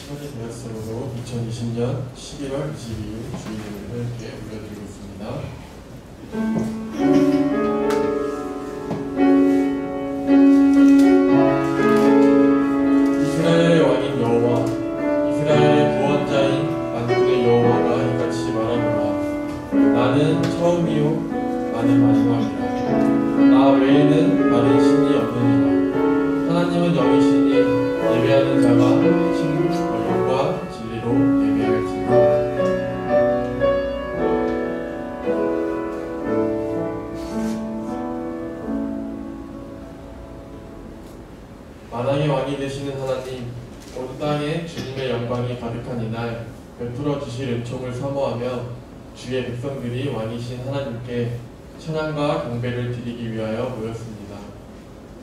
시간이 되었으므로 2020년 11월 22일 주일을 올려드리고 있습니다. 이스라엘의 왕인 여호와, 이스라엘의 구원자인 만군의 여호와가 이같이 말하노라. 나는 처음이요 나는 마지막이라. 나 외에는 다른 신이 없느니라. 하나님은 영이시니 예배하는 자가 영과 진리로 예배할지니라. 만왕의 왕이 되시는 하나님, 온 땅에 주님의 영광이 가득한 이날 베풀어 주실 은총을 사모하며 주의 백성들이 왕이신 하나님께 찬양과 경배를 드리기 위하여 모였습니다.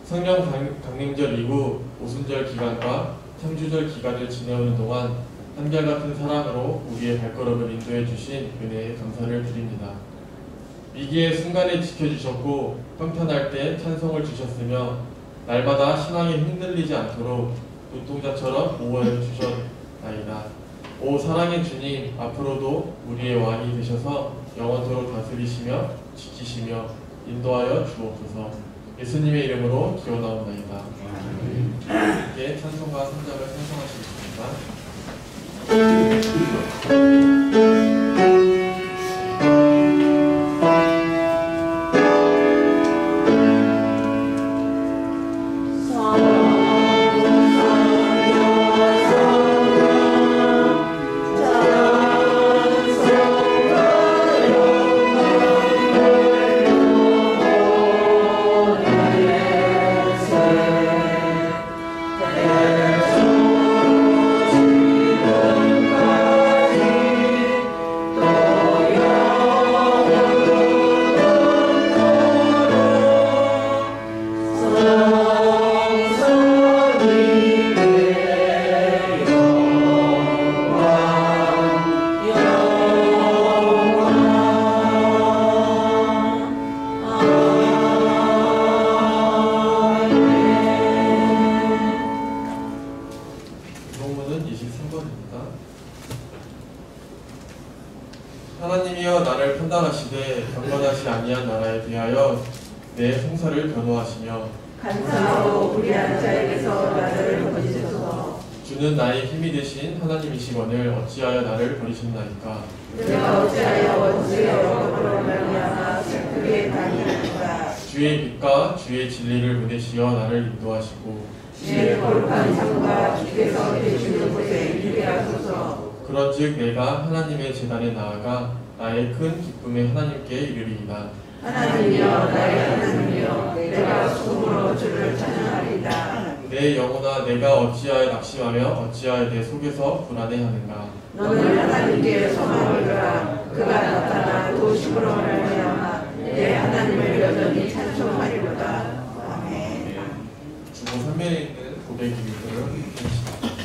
성령 강림절 이후 오순절 기간과 창주절 기간을 지내오는 동안 한결같은 사랑으로 우리의 발걸음을 인도해 주신 은혜에 감사를 드립니다. 위기의 순간에 지켜주셨고 평탄할 때 찬송을 주셨으며 날마다 신앙이 흔들리지 않도록 눈동자처럼 보호해 주셨나이다. 오 사랑의 주님, 앞으로도 우리의 왕이 되셔서 영원토록 다스리시며 지키시며 인도하여 주옵소서. 예수님의 이름으로 기원하옵나이다. 함께 찬송가 3장을 찬송하시겠습니다. 하나님이여 나를 판단하시되 경건하지 아니한 나라에 대하여 내 송사를 변호하시며 간사하고 불의한 자에게서 나를 건지소서. 주는 나의 힘이 되신 하나님이시거늘 어찌하여 나를 버리셨나이까. 내가 어찌하여 주의 영광으로 말미암아 슬프게 다니는가. 주의 빛과 주의 진리를 보내시어 나를 인도하시고 주의 거룩한 창과 주께서 계시는 곳에 이르게 하소서. 그런즉 내가 하나님의 제단에 나아가 나의 큰 기쁨의 하나님께 이르리이다. 하나님이여 나의 하나님이여 내가 숨으로 주를 찬양하리이다. 내 영혼아 내가 어찌하여 낙심하며 어찌하여 내 속에서 불안해하는가. 너는 하나님께 소망을 두라. 그가 나타나 도심으로 말미암아 내 하나님을 여전히 찬송하리로다. 아멘. 주보 3면에 있는 고백 기도를 해주시겠습니다.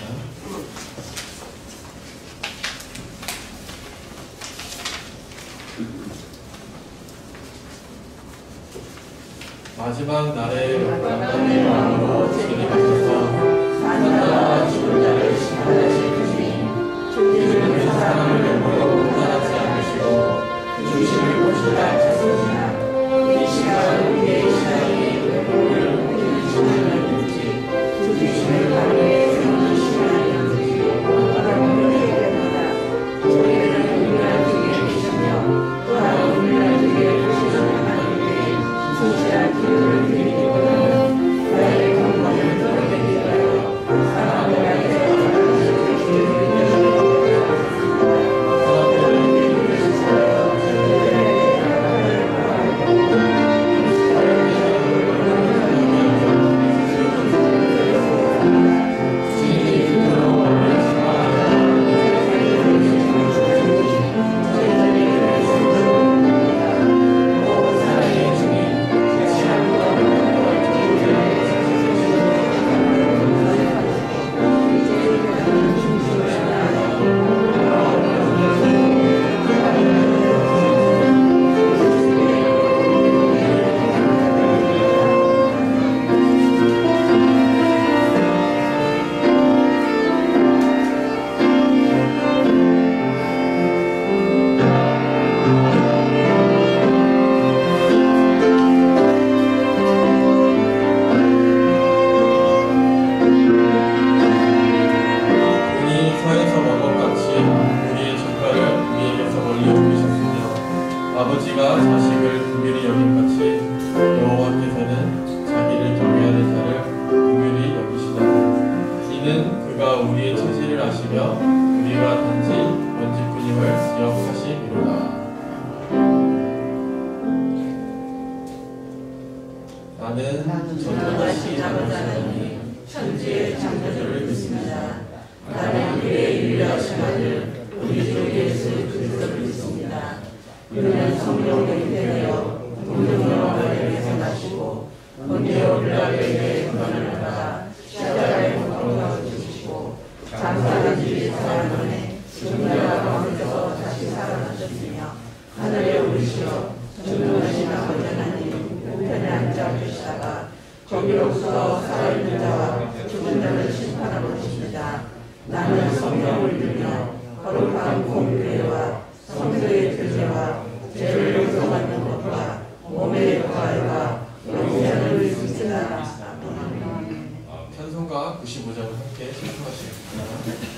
마지막 날에 만남의 왕으로 재림하셔서 산자와 죽은 자를 심판하실 주님, 주님은 사람을 베풀어 판단하지 않으시고 중심을 보시다 찾으시나 이 시간 우리의 신앙이 오늘 우리를 지나가는지 중심을 가르에 세우시는 아니었는지 바라보는 얘기합니다. 우리는 우리를 주게 계시며 또한 우리를 주게 보시는 하나님께 진실한 기도를 드리기보다는 나의 경건을 이는 그가 우리의 체질을 아시며 우리가 단지 먼지뿐임을 기억하심이로다. 나는 전도하신 아버지 하나님 천지의 창조주를 믿습니다. 나는 그의 유일하신 아들 우리 주 예수 그리스도를 믿습니다. 그는 성령으로 잉태되어 동정녀 마리아에게서 나시고 본디오 빌라도에게 고난을 받아 십자가에 못 박혀 죽으시고 장사된 지 4일 만에 죽은 자 가운데서 다시 살아나셨으며 하늘에 오르시어 전능하신 아버지 하나님 우편에 앉아 계시다가 거기로부터 살아있는 자와 죽은 자를 심판하러 오십니다. 나는 성령을 믿으며 거룩한 공교회와 성도의 교제와 죄를 용서받는 것과 몸의 부활과 영생을 믿습니다. 찬송가 95장을 함께 신청하시겠습니다.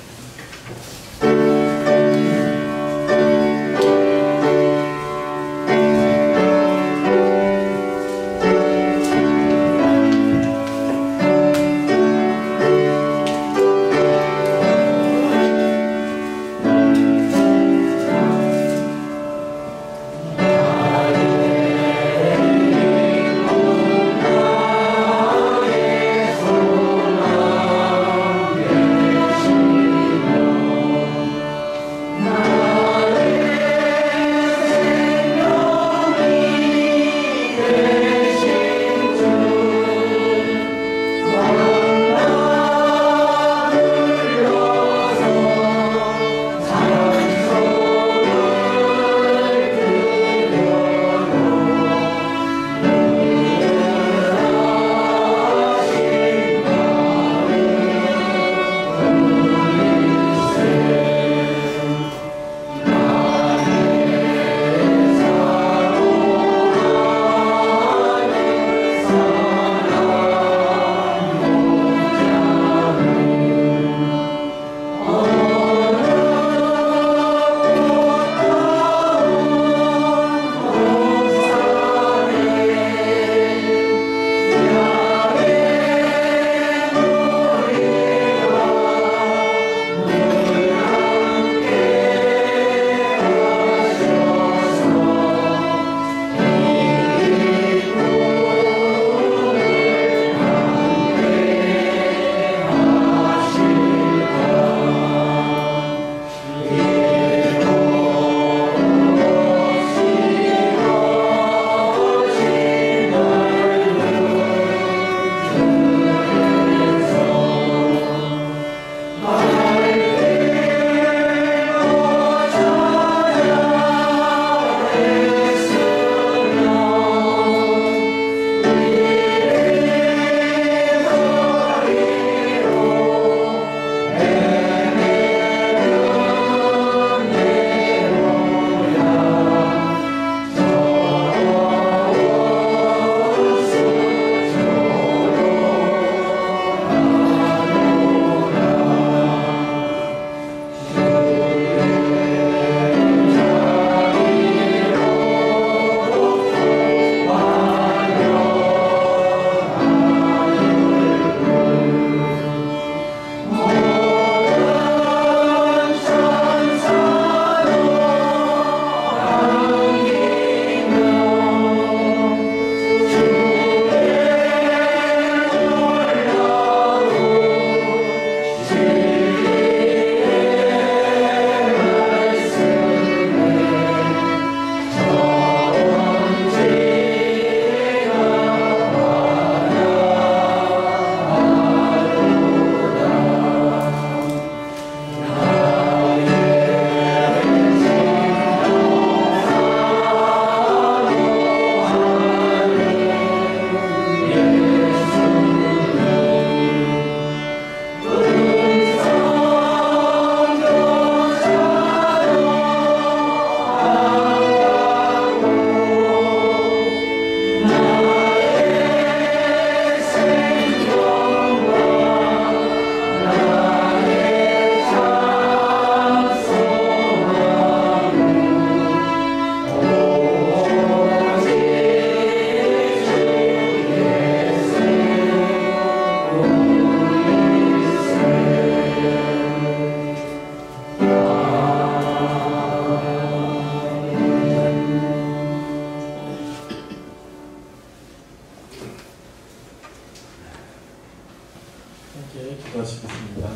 기도하겠습니다.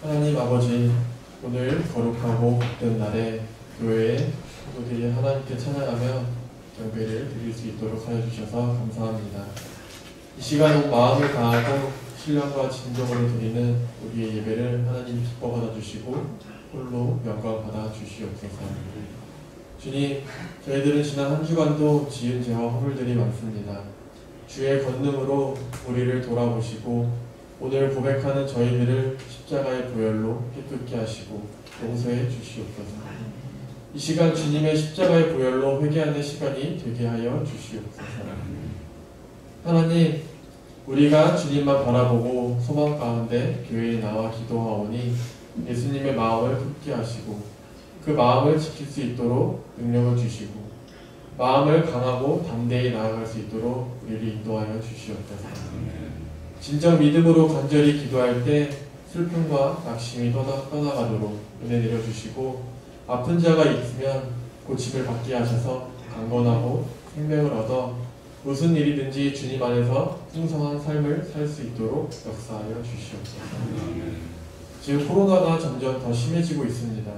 하나님 아버지, 오늘 거룩하고 복된 날에 교회에 모두들이 하나님께 찬양하며 경배를 드릴 수 있도록 하여 주셔서 감사합니다. 이 시간 온 마음을 다하고 신령과 진정으로 드리는 우리의 예배를 하나님 기뻐 받아주시고 홀로 영광 받아 주시옵소서. 주님, 저희들은 지난 한 주간도 지은 죄와 허물들이 많습니다. 주의 권능으로 우리를 돌아보시고 오늘 고백하는 저희들을 십자가의 보혈로 깨끗게 하시고 용서해 주시옵소서. 이 시간 주님의 십자가의 보혈로 회개하는 시간이 되게 하여 주시옵소서. 하나님, 우리가 주님만 바라보고 소망 가운데 교회에 나와 기도하오니 예수님의 마음을 굳게 하시고 그 마음을 지킬 수 있도록 능력을 주시고 마음을 강하고 담대히 나아갈 수 있도록 우리를 인도하여 주시옵소서. 진정 믿음으로 간절히 기도할 때 슬픔과 낙심이 떠나가도록 은혜 내려주시고 아픈 자가 있으면 고침을 받게 하셔서 강건하고 생명을 얻어 무슨 일이든지 주님 안에서 풍성한 삶을 살 수 있도록 역사하여 주시옵소서. 지금 코로나가 점점 더 심해지고 있습니다.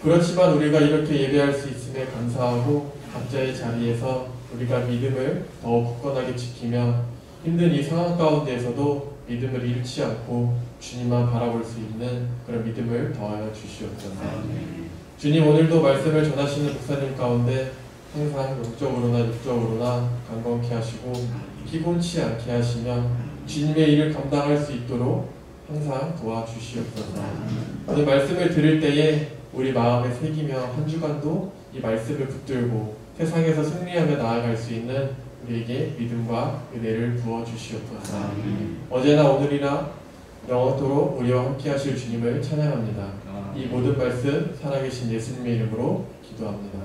그렇지만 우리가 이렇게 예배할 수 있음에 감사하고 각자의 자리에서 우리가 믿음을 더욱 굳건하게 지키며 힘든 이 상황 가운데에서도 믿음을 잃지 않고 주님만 바라볼 수 있는 그런 믿음을 더하여 주시옵소서. 주님, 오늘도 말씀을 전하시는 목사님 가운데 항상 영적으로나 육적으로나 강건케 하시고 피곤치 않게 하시며 주님의 일을 감당할 수 있도록 항상 도와주시옵소서. 오늘 말씀을 들을 때에 우리 마음에 새기며 한 주간도 이 말씀을 붙들고 세상에서 승리하며 나아갈 수 있는 우리에게 믿음과 은혜를 부어주시옵소서. 어제나 오늘이나 영원토록 우리와 함께 하실 주님을 찬양합니다. 이 모든 말씀 살아계신 예수님의 이름으로 기도합니다.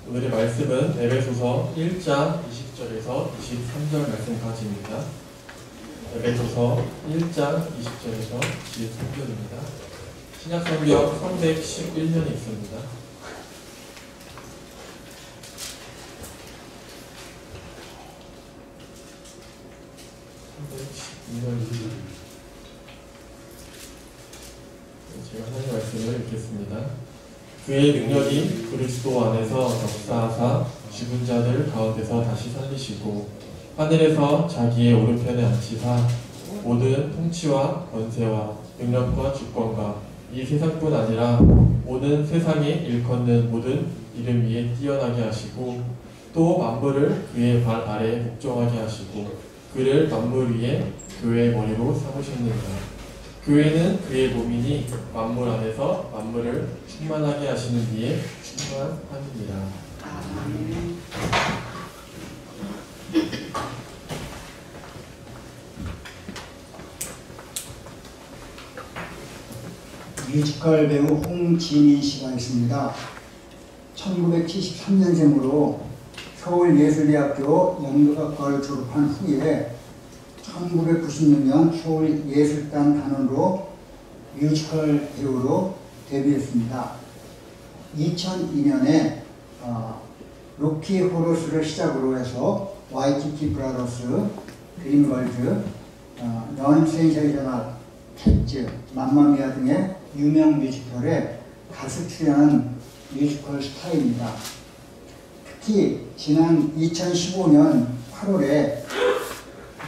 오늘의 말씀은 에베소서 1장 20절에서 23절 말씀까지입니다. 에베소서 1장 20절에서 23절입니다. 신약성경 311년이 있습니다. 312년 제가 하나님의 말씀을 읽겠습니다. 그의 능력이 그리스도 안에서 역사하사 죽은 자들 가운데서 다시 살리시고 하늘에서 자기의 오른편에 앉히사 모든 통치와 권세와 능력과 주권과 이 세상뿐 아니라 모든 세상에 일컫는 모든 이름 위에 뛰어나게 하시고 또 만물을 그의 발 아래에 복종하게 하시고 그를 만물 위에 교회의 머리로 삼으셨느니라. 교회는 그의 몸이니 만물 안에서 만물을 충만하게 하시는 이에 충만함이니라. 뮤지컬 배우 홍진희 씨가 있습니다. 1973년생으로 서울예술대학교 연극학과를 졸업한 후에 1996년 서울예술단 단원으로 뮤지컬 배우로 데뷔했습니다. 2002년에 로키 호러스를 시작으로 해서 와이키키 브라더스, 드림걸즈, 넌 센세이셔널 캣즈, 맘마미아 등의 유명 뮤지컬에 가수 출연한 뮤지컬 스타입니다. 특히 지난 2015년 8월에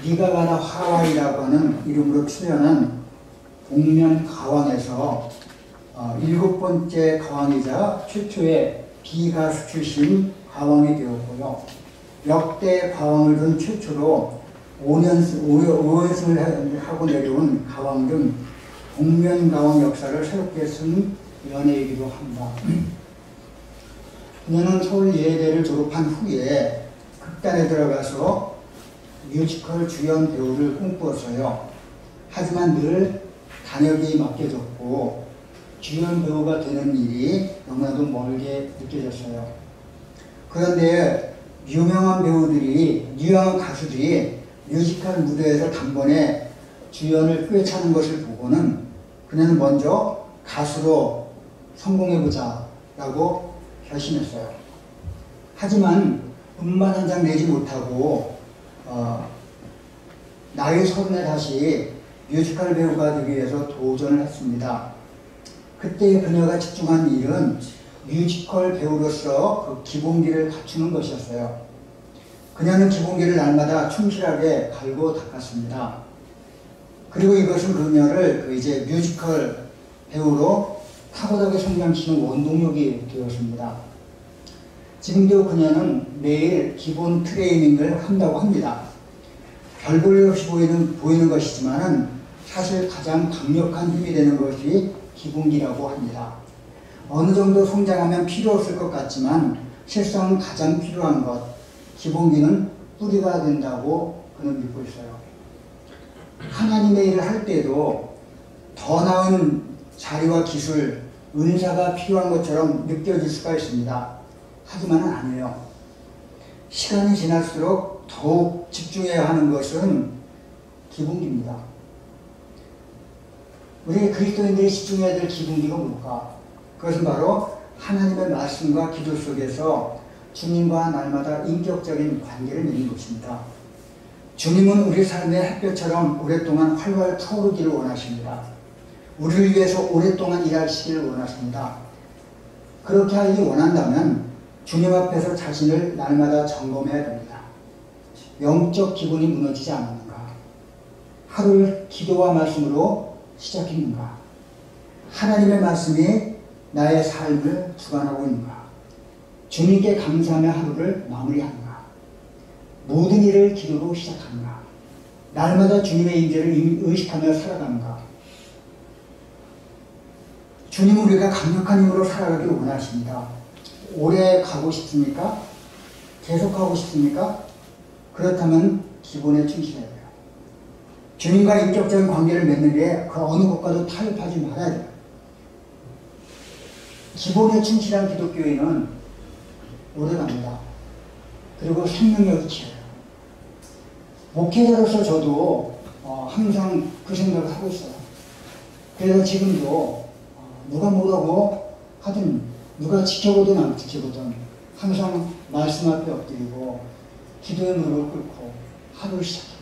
네가 가라 하와이라고 하는 이름으로 출연한 복면 가왕에서 7번째 가왕이자 최초의 비가수 출신 가왕이 되었고요. 역대 가왕을 둔 최초로 5연승을 하고 내려온 가왕 등 복면 가왕 역사를 새롭게 쓴 연예이기도 합니다. 그녀는 서울예대를 졸업한 후에 극단에 들어가서 뮤지컬 주연 배우를 꿈꾸었어요. 하지만 늘 단역이 맡겨졌고 주연 배우가 되는 일이 너무나도 멀게 느껴졌어요. 그런데 유명한 가수들이 뮤지컬 무대에서 단번에 주연을 꿰차는 것을 보고는 그녀는 먼저 가수로 성공해보자 라고 결심했어요. 하지만 음반 한 장 내지 못하고 나이 30에 다시 뮤지컬 배우가 되기 위해서 도전을 했습니다. 그때 그녀가 집중한 일은 뮤지컬 배우로서 그 기본기를 갖추는 것이었어요. 그녀는 기본기를 날마다 충실하게 갈고 닦았습니다. 그리고 이것은 그녀를 이제 뮤지컬 배우로 탁월하게 성장시키는 원동력이 되었습니다. 지금도 그녀는 매일 기본 트레이닝을 한다고 합니다. 별 볼 일 없이 보이는 것이지만 사실 가장 강력한 힘이 되는 것이 기본기라고 합니다. 어느 정도 성장하면 필요 없을 것 같지만 실상 가장 필요한 것, 기본기는 뿌리가 된다고 그는 믿고 있어요. 하나님의 일을 할 때도 더 나은 자리와 기술, 은사가 필요한 것처럼 느껴질 수가 있습니다. 하지만은 아니에요. 시간이 지날수록 더욱 집중해야 하는 것은 기본기입니다. 우리 그리스도인들이 집중해야 될 기본기가 뭘까? 그것은 바로 하나님의 말씀과 기도 속에서 주님과 날마다 인격적인 관계를 맺는 것입니다. 주님은 우리 삶의 햇볕처럼 오랫동안 활활 타오르기를 원하십니다. 우리를 위해서 오랫동안 일하시기를 원하십니다. 그렇게 하기 원한다면 주님 앞에서 자신을 날마다 점검해야 됩니다. 영적 기본이 무너지지 않았는가? 하루를 기도와 말씀으로 시작했는가? 하나님의 말씀이 나의 삶을 주관하고 있는가? 주님께 감사하며 하루를 마무리하는가? 모든 일을 기도로 시작하는가? 날마다 주님의 임재를 의식하며 살아가는가? 주님은 우리가 강력한 힘으로 살아가기를 원하십니다. 오래 가고 싶습니까? 계속 가고 싶습니까? 그렇다면 기본에 충실해야 돼요. 주님과 인격적인 관계를 맺는 게 그 어느 것과도 타협하지 말아야 돼요. 기본에 충실한 기독교인은 오래갑니다. 그리고 생명력이 길어요. 목회자로서 저도 항상 그 생각을 하고 있어요. 그래서 지금도 누가 뭐라고 하든 누가 지켜보든 안 지켜보든 항상 말씀 앞에 엎드리고 기도의 무릎을 꿇고 하루를 시작해요.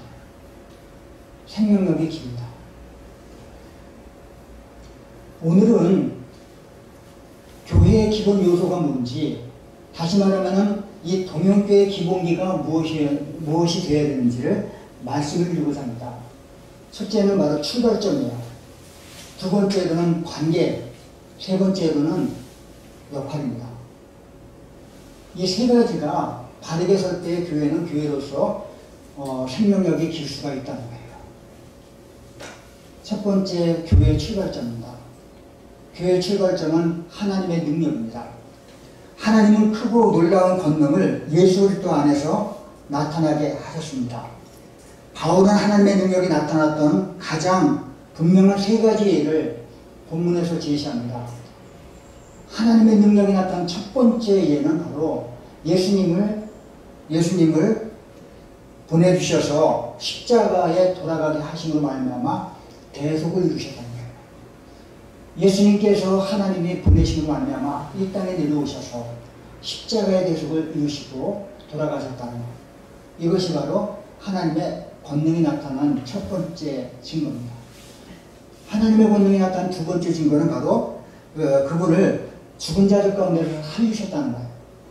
생명력이 깁니다. 오늘은 교회의 기본 요소가 뭔지, 다시 말하면 이 동영교회의 기본기가 무엇이 되어야 되는지를 말씀을 드리고자 합니다. 첫째는 바로 출발점이에요. 두 번째로는 관계, 세 번째로는 역할입니다. 이 세 가지가 바르게 설 때 교회는 교회로서 생명력이 길 수가 있다는 거예요. 첫 번째 교회의 출발점입니다. 교회의 출발점은 하나님의 능력입니다. 하나님은 크고 놀라운 권능을 예수 그리스도 안에서 나타나게 하셨습니다. 바울은 하나님의 능력이 나타났던 가장 분명한 세 가지 예를 본문에서 제시합니다. 하나님의 능력이 나타난 첫 번째 예는 바로 예수님을 보내주셔서 십자가에 돌아가게 하심으로 말미암아 대속을 이루셨다는 거예요. 예수님께서 하나님이 보내심으로 말미암아 이 땅에 내려오셔서 십자가의 대속을 이루시고 돌아가셨다는 것. 이것이 바로 하나님의 권능이 나타난 첫 번째 증거입니다. 하나님의 권능이 나타난 두 번째 증거는 바로 그분을 죽은 자들 가운데서 살리셨다는 거예요.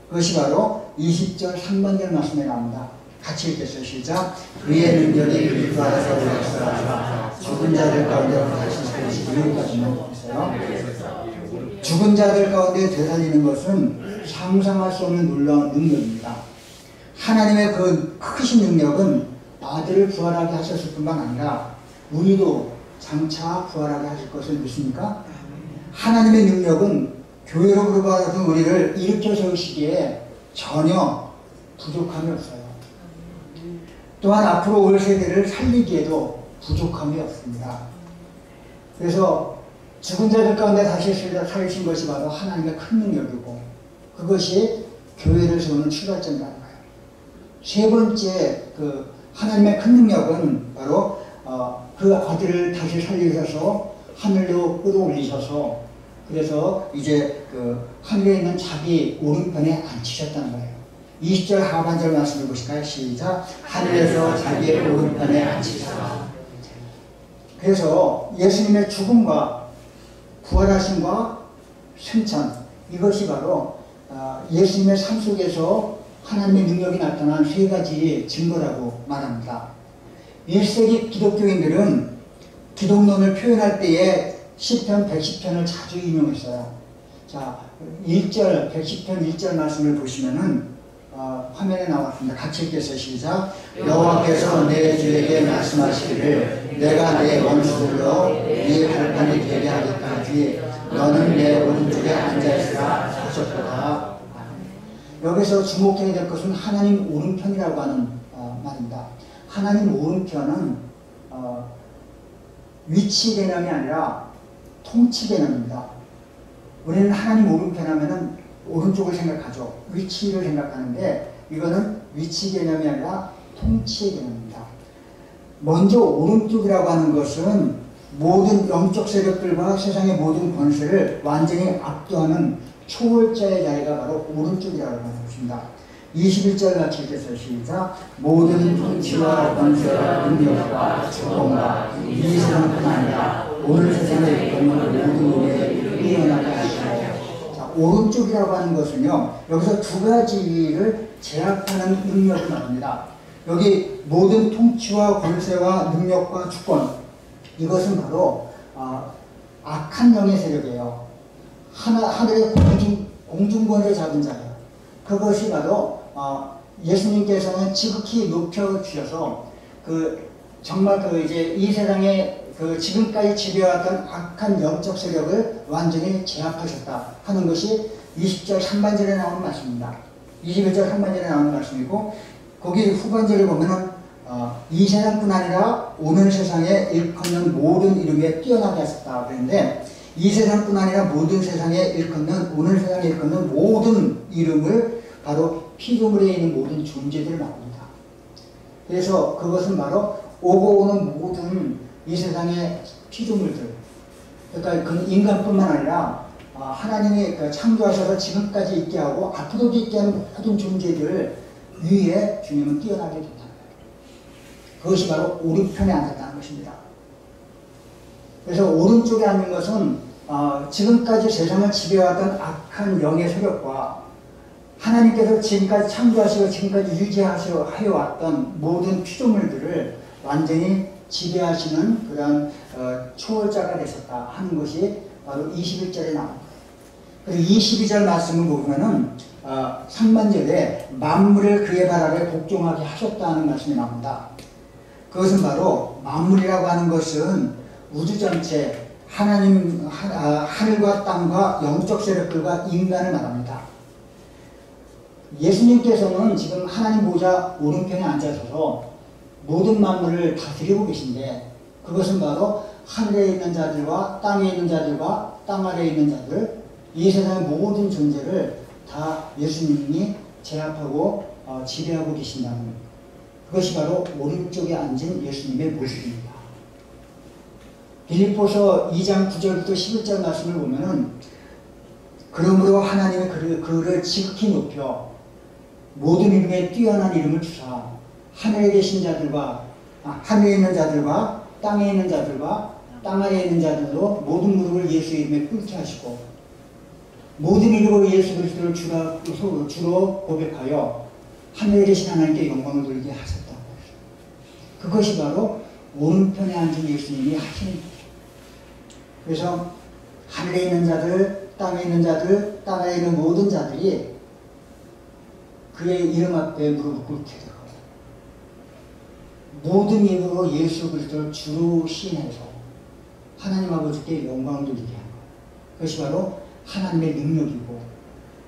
그것이 바로 20절 3번절 말씀에 나옵니다. 같이 읽겠어요. 시작. 그의 능력이 그리스도 안에서 역사하사 죽은 자들 가운데 다시 살리시고, 여기까지만 있어요. 죽은 자들 가운데 되살리는 것은 상상할 수 없는 놀라운 능력입니다. 하나님의 그 크신 능력은 아들을 부활하게 하셨을 뿐만 아니라 우리도 장차 부활하게 하실 것을 믿습니까? 하나님의 능력은 교회로 부르받은 우리를 일으켜 세우시기에 전혀 부족함이 없어요. 또한 앞으로 올 세대를 살리기에도 부족함이 없습니다. 그래서 죽은 자들 가운데 다시 살리신 것이 바로 하나님의 큰 능력이고 그것이 교회를 세우는 출발점이라는 거예요. 세 번째 그 하나님의 큰 능력은 바로 그 아들을 다시 살리셔서 하늘로 끌어올리셔서 그래서 이제 그 하늘에 있는 자기 오른편에 앉히셨다는 거예요. 20절 하반절 말씀을 보실까요? 시작. 하늘에서 자기의 오른편에 앉히셨다. 그래서 예수님의 죽음과 부활하심과 승천 이것이 바로 예수님의 삶 속에서 하나님의 능력이 나타난 세 가지 증거라고 말합니다. 1세기 기독교인들은 기독론을 표현할 때에 시편 110편을 자주 인용했어요. 자, 1절 110편 1절 말씀을 보시면은 화면에 나왔습니다. 같이 읽겠어요. 시작. 여호와께서 내 주에게 말씀하시기를 내가 내 원수들로 네 발판이 되게 하기까지 너는 내 오른쪽에 앉아있으라 하셨도다. 여기서 주목해야 될 것은 하나님 오른편이라고 하는 말입니다. 하나님 오른편은 위치 개념이 아니라 통치 개념입니다. 우리는 하나님 오른편 하면은 오른쪽을 생각하죠. 위치를 생각하는데 이거는 위치 개념이 아니라 통치 개념입니다. 먼저 오른쪽이라고 하는 것은 모든 영적 세력들과 세상의 모든 권세를 완전히 압도하는 초월자의 자리가 바로 오른쪽이라고 하는 것입니다. 21절 같이 읽겠어요. 시작. 모든 통치와 권세와 능력과 주권과 이 세상뿐 아니라 오늘 세상에 있는 모든 일에 뛰어나게 하시고. 자, 오른쪽이라고 하는 것은요. 여기서 두 가지를 제압하는 능력이 나옵니다. 여기 모든 통치와 권세와 능력과 주권 이것은 바로 악한 영의 세력이에요. 하늘의 공중권을 잡은 자예요. 그것이 바로 예수님께서는 지극히 높여주셔서 정말 이제 이 세상에 지금까지 지배해왔던 악한 영적 세력을 완전히 제압하셨다 하는 것이 20절 상반절에 나오는 말씀입니다. 21절 상반절에 나오는 말씀이고 거기 후반절에 보면은 이 세상뿐 아니라 오늘 세상에 일컫는 모든 이름에 뛰어나게 하셨다 그랬는데 이 세상뿐 아니라 모든 세상에 일컫는 오늘 세상에 일컫는 모든 이름을 바로 피조물에 있는 모든 존재들을 말합니다. 그래서 그것은 바로 오고 오는 모든 이 세상의 피조물들 그러니까 그 인간뿐만 아니라 하나님이 창조하셔서 지금까지 있게 하고 앞으로도 있게 하는 모든 존재들 위에 주님은 뛰어나게 된다는 거예요. 그것이 바로 오른편에 앉았다는 것입니다. 그래서 오른쪽에 앉는 것은 지금까지 세상을 지배하던 악한 영의 세력과 하나님께서 지금까지 창조하시고 지금까지 유지하여 왔던 모든 피조물들을 완전히 지배하시는 그런 초월자가 되셨다 하는 것이 바로 21절에 나옵니다. 그리고 22절 말씀을 보면은 상반절에 만물을 그의 발 아래 복종하게 하셨다는 말씀이 나옵니다. 그것은 바로 만물이라고 하는 것은 우주 전체 하나님 하늘과 땅과 영적 세력들과 인간을 말합니다. 예수님께서는 지금 하나님 보좌 오른편에 앉아서서 모든 만물을 다스리고 계신데 그것은 바로 하늘에 있는 자들과 땅에 있는 자들과 땅 아래에 있는 자들 이 세상의 모든 존재를 다 예수님이 제압하고 지배하고 계신다는 그것이 바로 오른쪽에 앉은 예수님의 모습입니다. 빌립보서 2장 9절부터 11절 말씀을 보면은 그러므로 하나님이 그를 지극히 높여 모든 이름에 뛰어난 이름을 주사 하늘에 계신 자들과 하늘에 있는 자들과 땅에 있는 자들과 땅 아래에 있는 자들도 모든 무릎을 예수 이름에 꿇게 하시고 모든 이름으로 예수 그리스도를 주로 고백하여 하늘에 계신 하나님께 영광을 돌리게 하셨다. 그것이 바로 오른편에 앉은 예수님이 하시는 거예요. 그래서 하늘에 있는 자들, 땅에 있는 자들, 땅 아래에 있는 모든 자들이 그의 이름 앞에 무릎을 꿇게 되고 모든 이름으로 예수 그리스도를 주로 시인해서 하나님 아버지께 영광을 돌리게 하는 거예요. 그것이 바로 하나님의 능력이고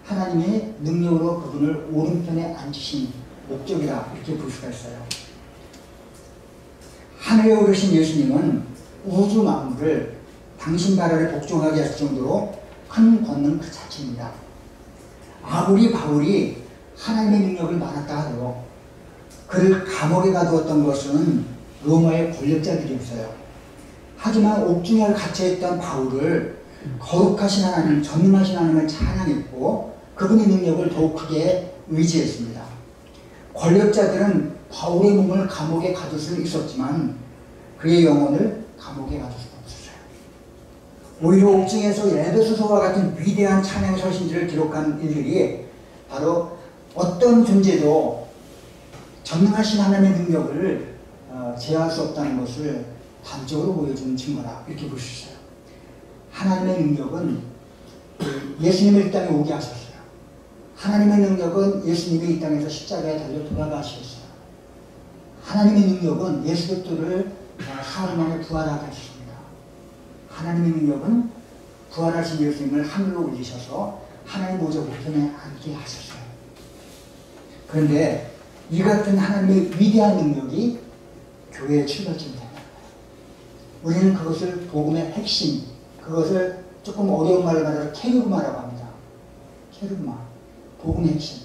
하나님의 능력으로 그분을 오른편에 앉으신 목적이라 이렇게 볼 수가 있어요. 하늘에 오르신 예수님은 우주 만물을 당신 발 아래 복종하게 하실 정도로 큰 권능 그 자체입니다. 아무리 바울이 하나님의 능력을 말했다 하도 그를 감옥에 가두었던 것은 로마의 권력자들이었어요. 하지만 옥중에 갇혀있던 바울을 거룩하신 하나님, 전능하신 하나님을 찬양했고 그분의 능력을 더욱 크게 의지했습니다. 권력자들은 바울의 몸을 감옥에 가둘 수 있었지만 그의 영혼을 감옥에 가둘 수 없었어요. 오히려 옥중에서 에베소서와 같은 위대한 찬양 서신지를 기록한 일들이 바로 어떤 존재도 전능하신 하나님의 능력을 제어할 수 없다는 것을 단적으로 보여주는 증거라 이렇게 볼 수 있어요. 하나님의 능력은 예수님을 이 땅에 오게 하셨어요. 하나님의 능력은 예수님이 이 땅에서 십자가에 달려 돌아가셨어요. 하나님의 능력은 예수 그리스도를 사흘 만에 부활하게 하셨습니다. 하나님의 능력은 부활하신 예수님을 하늘로 올리셔서 하나님 보좌 우편에 앉게 하셨어요. 그런데 이 같은 하나님의 위대한 능력이 교회의 출발점이 됩니다. 우리는 그것을 복음의 핵심, 그것을 조금 어려운 말을 말해서 케르그마라고 합니다. 케르그마, 복음의 핵심.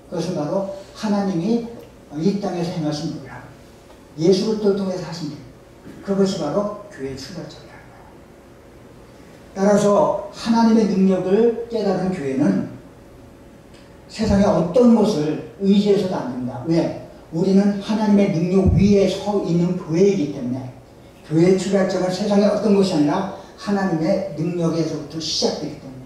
그것은 바로 하나님이 이 땅에서 행하신 일이라. 예수 그리스도를 통해서 하신 일. 그것이 바로 교회의 출발점이라는 거예요. 따라서 하나님의 능력을 깨달은 교회는 세상의 어떤 것을 의지해서도 안 됩니다. 왜? 우리는 하나님의 능력 위에 서 있는 교회이기 때문에 교회의 출발점은 세상의 어떤 것이 아니라 하나님의 능력에서부터 시작되기 때문에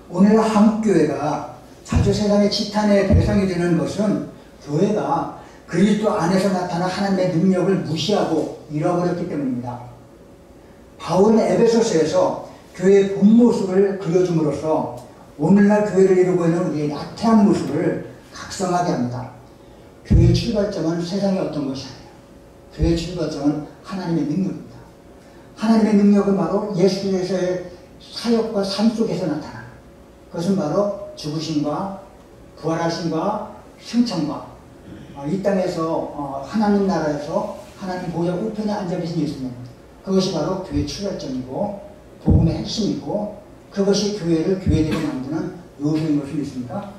오늘날 한국교회가 자주 세상의 지탄의 대상이 되는 것은 교회가 그리스도 안에서 나타난 하나님의 능력을 무시하고 잃어버렸기 때문입니다. 바울은 에베소서에서 교회의 본 모습을 그려줌으로써 오늘날 교회를 이루고 있는 우리의 나태한 모습을 각성하게 합니다. 교회의 출발점은 세상의 어떤 것이 아니에요. 교회의 출발점은 하나님의 능력입니다. 하나님의 능력은 바로 예수 그리스도의 사역과 삶 속에서 나타나는 그것은 바로 죽으심과 부활하심과 승천과 이 땅에서 하나님 나라에서 하나님 보좌 우편에 앉아 계신 예수님, 그것이 바로 교회의 출발점이고 복음의 핵심이고 그것이 교회를 교회되게 만드는 요소인 것을 믿습니다.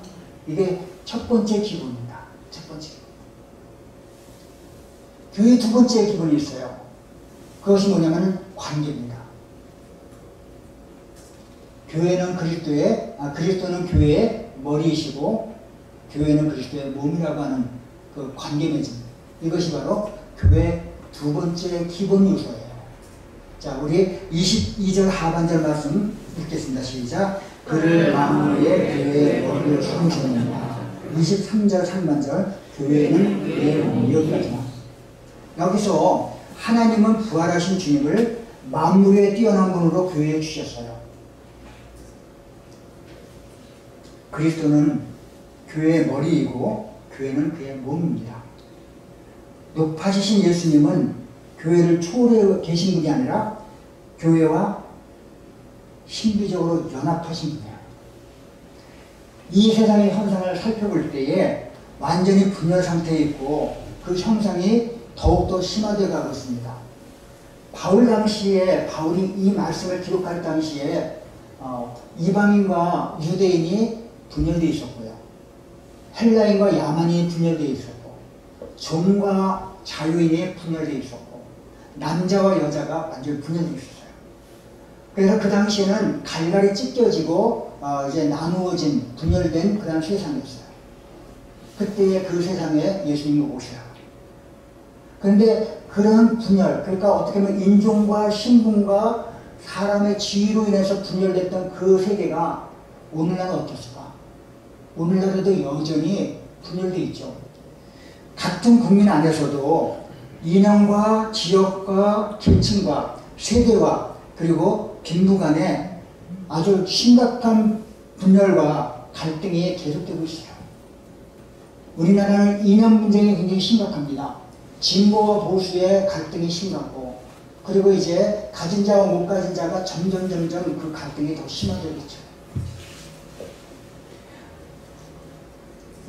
이게 첫 번째 기본입니다. 첫 번째 기본. 교회의 두 번째 기본이 있어요. 그것이 뭐냐면 관계입니다. 교회는 그리스도는 교회의 머리이시고 교회는 그리스도의 몸이라고 하는 그 관계 맺음. 이것이 바로 교회의 두 번째 기본 요소예요. 자, 우리 22절 하반절 말씀 읽겠습니다. 시작. 그를 만물의 교회의 머리를 삼으셨느니라. 23절 3반절 교회는 그의 몸이었구나. 여기서 하나님은 부활하신 주님을 만물의 뛰어난 분으로 교회에 주셨어요. 그리스도는 교회의 머리이고 교회는 그의 몸입니다. 높아지신 예수님은 교회를 초월해 계신 분이 아니라 교회와 신비적으로 연합하신 분이에요. 이 세상의 현상을 살펴볼 때에 완전히 분열 상태에 있고 그 형상이 더욱더 심화되어 가고 있습니다. 바울이 이 말씀을 기록할 당시에 이방인과 유대인이 분열되어 있었고요. 헬라인과 야만이 분열되어 있었고 종과 자유인이 분열되어 있었고 남자와 여자가 완전히 분열되어 있었어요. 그래서 그 당시에는 갈갈이 찢겨지고 이제 나누어진 분열된 그런 세상이었어요. 그때의 그 세상에 예수님이 오셔요. 그런데 그런 분열, 그러니까 어떻게 보면 인종과 신분과 사람의 지위로 인해서 분열됐던 그 세계가 오늘날은 어떻습니까? 오늘날에도 여전히 분열되어 있죠. 같은 국민 안에서도 이념과 지역과 계층과 세대와 그리고 빈부 간에 아주 심각한 분열과 갈등이 계속되고 있어요. 우리나라는 이념 분쟁이 굉장히 심각합니다. 진보와 보수의 갈등이 심각하고 그리고 이제 가진 자와 못 가진 자가 점점 그 갈등이 더 심화되고 있죠.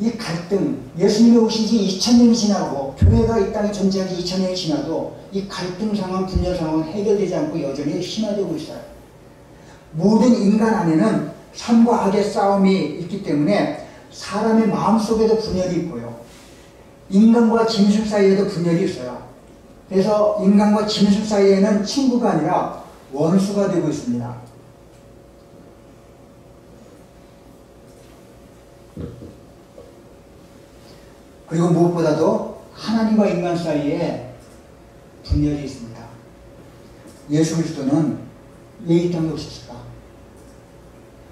이 갈등, 예수님이 오신 지 2000년이 지나고 교회가 이 땅에 존재하기 2000년이 지나도 이 갈등 상황, 분열 상황은 해결되지 않고 여전히 심화되고 있어요. 모든 인간 안에는 선과 악의 싸움이 있기 때문에 사람의 마음속에도 분열이 있고요. 인간과 짐승 사이에도 분열이 있어요. 그래서 인간과 짐승 사이에는 친구가 아니라 원수가 되고 있습니다. 그리고 무엇보다도 하나님과 인간 사이에 분열이 있습니다. 예수 그리스도는 왜 이 땅에 오셨을까?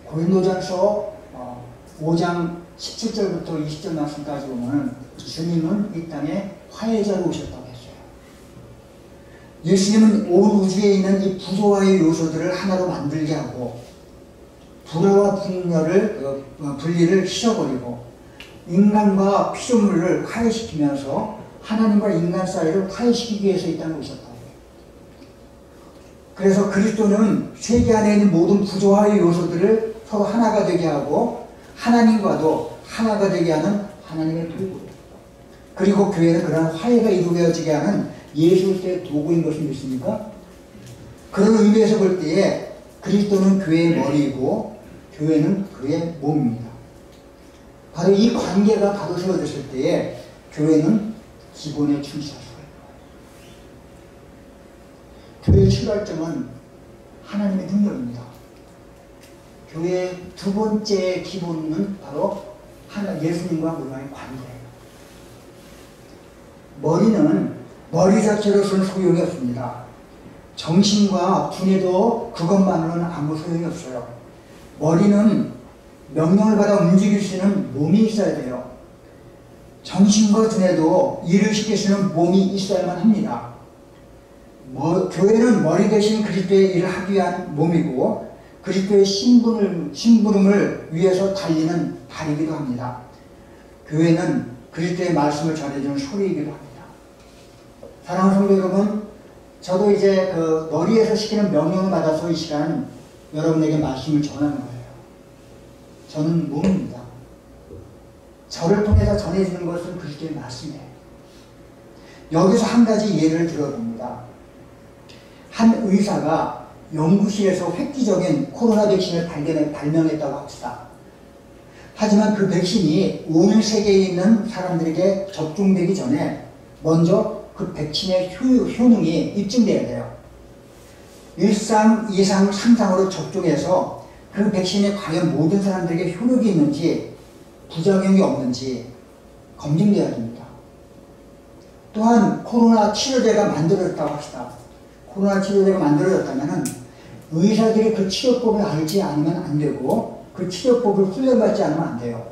고린도전서 5장 17절부터 20절 말씀까지 보면 주님은 이 땅에 화해자로 오셨다고 했어요. 예수님은 온 우주에 있는 이 부조화의 요소들을 하나로 만들게 하고 불화와 분리를 씻어버리고 인간과 피조물을 화해시키면서 하나님과 인간 사이를 화해시키기 위해서 이 땅에 오셨다고 해요. 그래서 그리스도는 세계 안에 있는 모든 부조화의 요소들을 서로 하나가 되게 하고 하나님과도 하나가 되게 하는 하나님의 도구예요. 그리고 교회는 그런 화해가 이루어지게 하는 예수의 도구인 것을 믿습니까? 그런 의미에서 볼 때에 그리스도는 교회의 머리이고 교회는 그의 몸입니다. 바로 이 관계가 바로 세워졌을 때에 교회는 기본에 충실할 수가 있어요. 교회의 출발점은 하나님의 능력입니다. 교회의 두 번째 기본은 바로 예수님과 우리와의 관계예요. 머리는 머리 자체로서는 소용이 없습니다. 정신과 두뇌도 그것만으로는 아무 소용이 없어요. 머리는 명령을 받아 움직일 수 있는 몸이 있어야 돼요. 정신과 두뇌도 일을 시킬 수 있는 몸이 있어야만 합니다. 교회는 머리 대신 그리스도의 일을 하기 위한 몸이고 그리스도의 심부름을 위해서 달리는 발이기도 합니다. 교회는 그리스도의 말씀을 전해주는 소리이기도 합니다. 사랑하는 성도 여러분, 저도 이제 그 머리에서 시키는 명령을 받아서 이 시간 여러분에게 말씀을 전하는 거예요. 저는 몸입니다. 저를 통해서 전해지는 것은 그리스도의 말씀이에요. 여기서 한 가지 예를 들어봅니다. 한 의사가 연구실에서 획기적인 코로나 백신을 발명했다고 합시다. 하지만 그 백신이 온 세계에 있는 사람들에게 접종되기 전에 먼저 그 백신의 효능이 입증돼야 돼요. 1상, 2상, 3상으로 접종해서 그 백신이 과연 모든 사람들에게 효력이 있는지 부작용이 없는지 검증돼야 됩니다. 또한 코로나 치료제가 만들어졌다고 합시다. 코로나 치료제가 만들어졌다면 의사들이 그 치료법을 알지 않으면 안 되고 그 치료법을 훈련받지 않으면 안 돼요.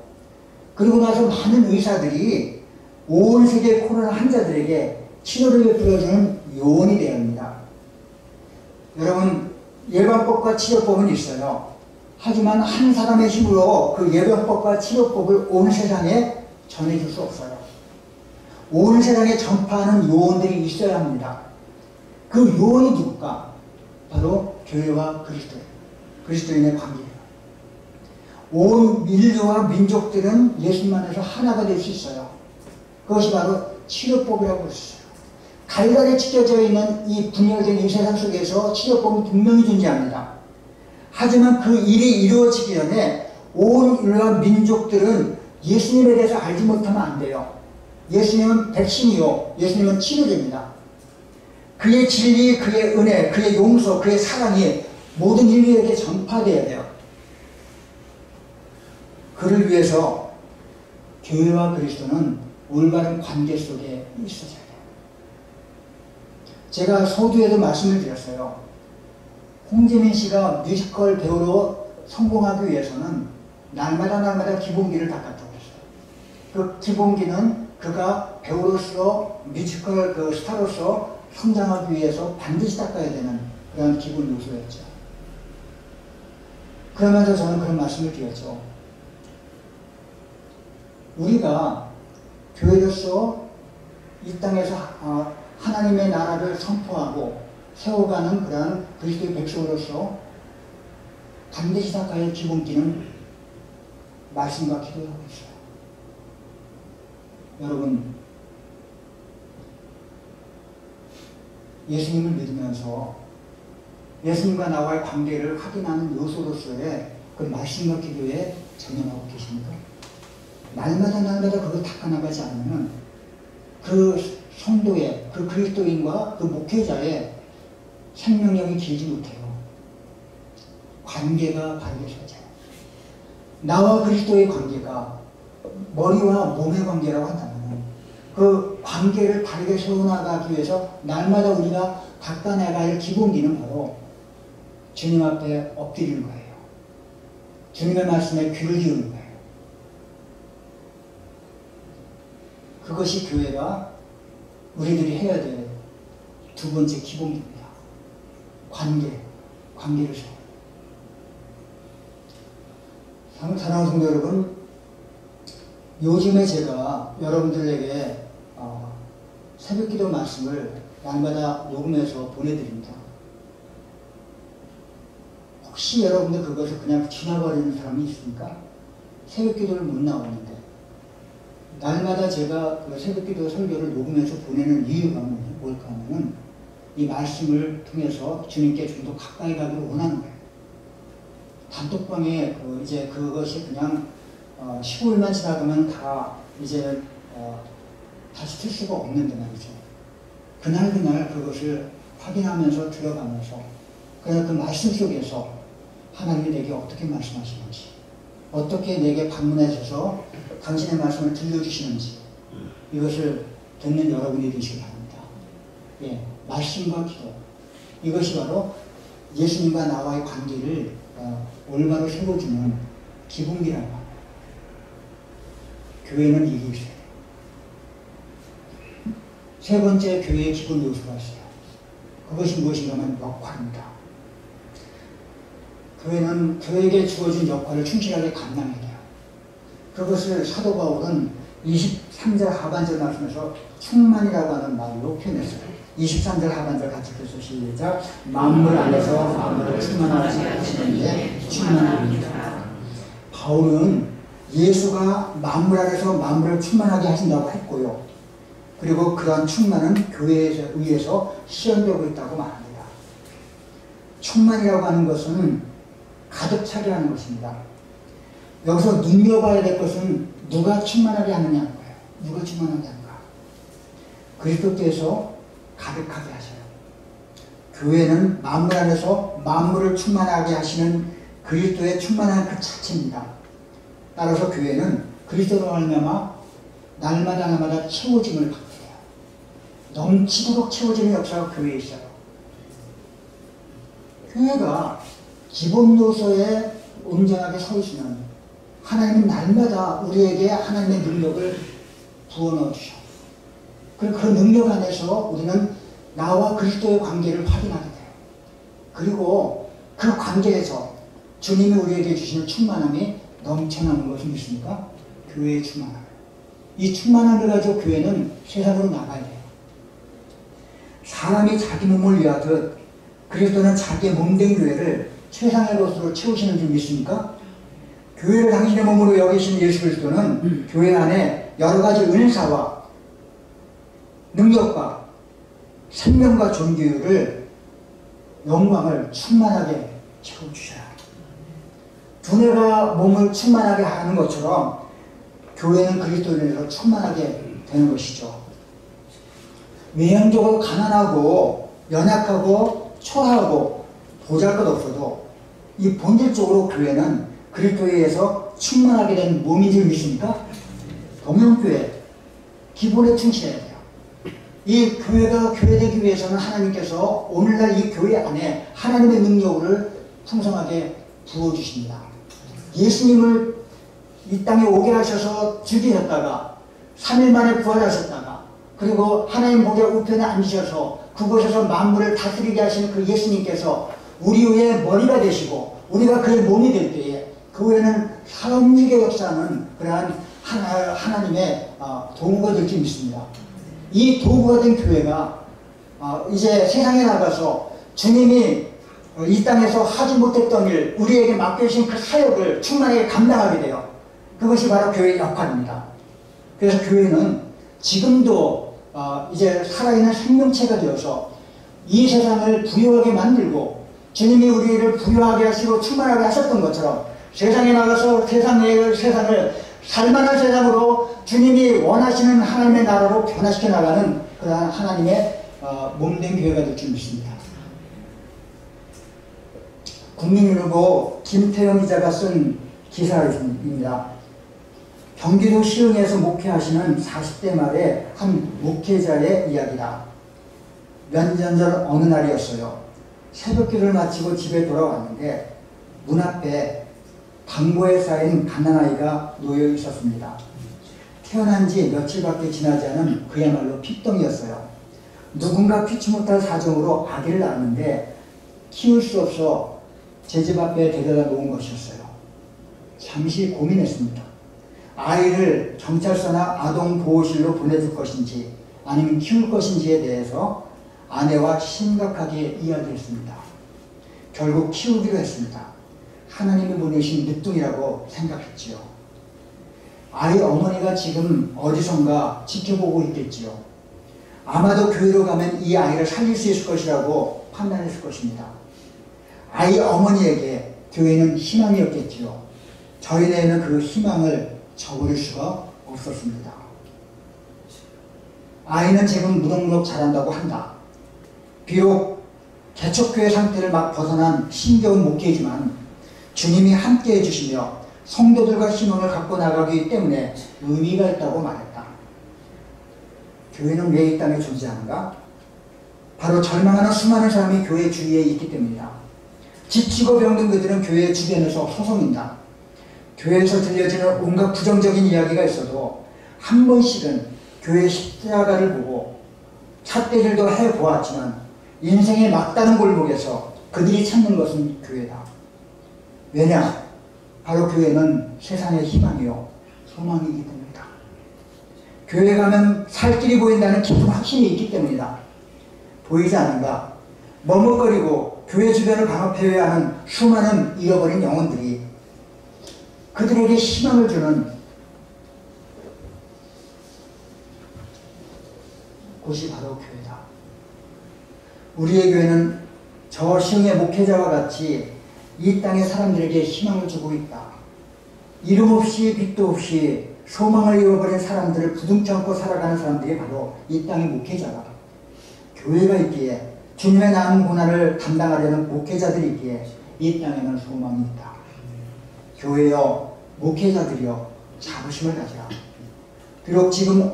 그리고 나서 많은 의사들이 온 세계 코로나 환자들에게 치료를 베풀어주는 요원이 되어야 합니다. 여러분, 예방법과 치료법은 있어요. 하지만 한 사람의 힘으로 그 예방법과 치료법을 온 세상에 전해줄 수 없어요. 온 세상에 전파하는 요원들이 있어야 합니다. 그 요원이 누굴까? 바로 교회와 그리스도인의 관계예요. 온 인류와 민족들은 예수님 안에서 하나가 될 수 있어요. 그것이 바로 치료법이라고 할 수 있어요. 갈갈이 찢겨져 있는 이 분열된 이 세상 속에서 치료법은 분명히 존재합니다. 하지만 그 일이 이루어지기 전에 온 인류와 민족들은 예수님에 대해서 알지 못하면 안 돼요. 예수님은 백신이요, 예수님은 치료제입니다. 그의 진리, 그의 은혜, 그의 용서, 그의 사랑이 모든 인류에게 전파되어야 돼요. 그를 위해서 교회와 그리스도는 올바른 관계 속에 있어야 돼요. 제가 서두에도 말씀을 드렸어요. 홍재민 씨가 뮤지컬 배우로 성공하기 위해서는 날마다 기본기를 닦았다고 했어요. 그 기본기는 그가 배우로서 뮤지컬 그 스타로서 성장하기 위해서 반드시 닦아야 되는 그런 기본 요소였죠. 그러면서 저는 그런 말씀을 드렸죠. 우리가 교회로서 이 땅에서 하나님의 나라를 선포하고 세워가는 그러한 그리스도의 백성으로서 반드시 닦아야 할 기본기는 말씀과 기도하고 있어요. 여러분, 예수님을 믿으면서 예수님과 나와의 관계를 확인하는 요소로서의 그 말씀과 기도에 전념하고 계십니까? 날마다 그걸 닦아나가지 않으면 그 성도의, 그 그리스도인과 그 목회자의 생명력이 길지 못해요. 관계가 바르게 서져요. 나와 그리스도의 관계가 머리와 몸의 관계라고 한다면 그 관계를 바르게 세워나가기 위해서 날마다 우리가 닦아내가야 할 기본기는 바로 주님 앞에 엎드리는 거예요. 주님의 말씀에 귀를 기울이는 거예요. 그것이 교회가 우리들이 해야 될 두 번째 기본기입니다. 관계를 세워. 사랑하는 성도 여러분, 요즘에 제가 여러분들에게 새벽기도 말씀을 날마다 녹음해서 보내드립니다. 혹시 여러분들 그것을 그냥 지나버리는 사람이 있습니까? 새벽기도를 못 나오는데 날마다 제가 그 새벽기도 설교를 녹음해서 보내는 이유가 뭘까 하면 이 말씀을 통해서 주님께 좀 더 가까이 가기를 원하는 거예요. 단톡방에 이제 그것이 그냥 15일만 지나가면 다 이제 다시 틀 수가 없는데 말이죠. 그날 그것을 확인하면서 들어가면서 그냥 그 말씀 속에서 하나님이 내게 어떻게 말씀하시는지, 어떻게 내게 방문하셔서 당신의 말씀을 들려주시는지 이것을 듣는 여러분이 되시기 바랍니다. 예, 말씀과 기도, 이것이 바로 예수님과 나와의 관계를 올바로 세워주는 기본기라고 합니다. 교회는 이게 있어요. 세 번째 교회의 기본 요소가 있어요. 그것이 무엇인가 하면 역할입니다. 교회는 교회에게 주어진 역할을 충실하게 감당해야 돼요. 그것을 사도 바울은 23절 하반절 말씀에서 충만이라고 하는 말로 표현했어요. 23절 하반절 같이 해서 시작. 만물 안에서 만물을 충만하게 하시는데 충만합니다. 바울은 예수가 만물 안에서 만물을 충만하게 하신다고 했고요. 그리고 그러한 충만은 교회에 의해서 시연되고 있다고 말합니다. 충만이라고 하는 것은 가득 차게 하는 것입니다. 여기서 눈여봐야 될 것은 누가 충만하게 하느냐는 거예요. 누가 충만하게 하는가? 그리스도께서 가득하게 하셔요. 교회는 만물 안에서 만물을 충만하게 하시는 그리스도의 충만한 그 자체입니다. 따라서 교회는 그리스도로 말미암아 날마다 채워짐을 받게 돼요. 넘치도록 채워지는 역사가 교회에 있어요. 교회가 기본 요소에 온전하게 서 있으면 하나님은 날마다 우리에게 하나님의 능력을 부어넣어 주셔. 그리고 그 능력 안에서 우리는 나와 그리스도의 관계를 확인하게 돼요. 그리고 그 관계에서 주님이 우리에게 주시는 충만함이 넘쳐나는 것은 있습니까? 교회의 충만함. 이 충만함을 가지고 교회는 세상으로 나가야 돼요. 사람이 자기 몸을 위하듯 그리스도는 자기의 몸된 교회를 세상의 것으로 채우시는 줄 믿습니까? 교회를 당신의 몸으로 여기신 예수 그리스도는 교회 안에 여러 가지 은사와 능력과 생명과 존귀를 영광을 충만하게 채워주셔야 합니다. 두뇌가 몸을 충만하게 하는 것처럼 교회는 그리스도로 인해서 충만하게 되는 것이죠. 외형적으로 가난하고 연약하고 초라하고 보잘것없어도 이 본질적으로 교회는 그리스도에 의해서 충만하게 된 몸인 줄 믿습니까? 동명교회 기본에 충실해야 돼요. 이 교회가 교회되기 위해서는 하나님께서 오늘날 이 교회 안에 하나님의 능력을 풍성하게 부어주십니다. 예수님을 이 땅에 오게 하셔서 죽이셨다가 3일 만에 부활하셨다가 그리고 하나님 목의 우편에 앉으셔서 그곳에서 만물을 다스리게 하시는 그 예수님께서 우리 위에 머리가 되시고 우리가 그의 몸이 될 때에 그 후에는 사람 움직여 역사하는 그러한 하나님의 도구가 될 줄 믿습니다. 이 도구가 된 교회가 이제 세상에 나가서 주님이 이 땅에서 하지 못했던 일, 우리에게 맡겨주신 그 사역을 충만하게 감당하게 돼요. 그것이 바로 교회의 역할입니다. 그래서 교회는 지금도 이제 살아있는 생명체가 되어서 이 세상을 부유하게 만들고 주님이 우리를 부유하게 하시고 충만하게 하셨던 것처럼 세상에 나가서 세상을 살만한 세상으로 주님이 원하시는 하나님의 나라로 변화시켜 나가는 그러한 하나님의 몸된 교회가 될 줄 믿습니다. 국민일보 김태영 기자가 쓴 기사입니다. 경기도 시흥에서 목회하시는 40대 말의 한 목회자의 이야기다. 몇 년 전 어느 날이었어요. 새벽기를 마치고 집에 돌아왔는데 문 앞에 당고에 쌓인 갓난아이가 놓여 있었습니다. 태어난 지 며칠밖에 지나지 않은 그야말로 핏덩이였어요. 누군가 피치 못할 사정으로 아기를 낳았는데 키울 수 없어 제 집 앞에 데려다 놓은 것이었어요. 잠시 고민했습니다. 아이를 경찰서나 아동보호실로 보내줄 것인지 아니면 키울 것인지에 대해서 아내와 심각하게 이야기했습니다. 결국 키우기로 했습니다. 하나님이 보내신 늦둥이라고 생각했지요. 아이 어머니가 지금 어디선가 지켜보고 있겠지요. 아마도 교회로 가면 이 아이를 살릴 수 있을 것이라고 판단했을 것입니다. 아이 어머니에게 교회는 희망이었겠지요. 저희네는 그 희망을 저버릴 수가 없었습니다. 아이는 지금 무럭무럭 자란다고 한다. 비록 개척교회 상태를 막 벗어난 신겨운 목회이지만 주님이 함께 해주시며 성도들과 희망을 갖고 나가기 때문에 의미가 있다고 말했다. 교회는 왜 이 땅에 존재하는가? 바로 절망하는 수많은 사람이 교회 주위에 있기 때문이다. 지치고 병든 그들은 교회 주변에서 소송인다. 교회에서 들려지는 온갖 부정적인 이야기가 있어도 한 번씩은 교회 십자가를 보고 삿대질도 해보았지만 인생의 막다른 골목에서 그들이 찾는 것은 교회다. 왜냐? 바로 교회는 세상의 희망이요 소망이기 때문이다. 교회 가면 살 길이 보인다는 깊은 확신이 있기 때문이다. 보이지 않는가? 머뭇거리고 교회 주변을 방업해야 하는 수많은 잃어버린 영혼들이 그들에게 희망을 주는 곳이 바로 교회다. 우리의 교회는 저 시흥의 목회자와 같이 이 땅의 사람들에게 희망을 주고 있다. 이름 없이 빛도 없이 소망을 잃어버린 사람들을 부둥켜 안고 살아가는 사람들이 바로 이 땅의 목회자다. 교회가 있기에 주님의 남은 고난을 감당하려는 목회자들이 있기에 이 땅에는 소망이 있다. 교회여 목회자들이여 자부심을 가지라. 비록 지금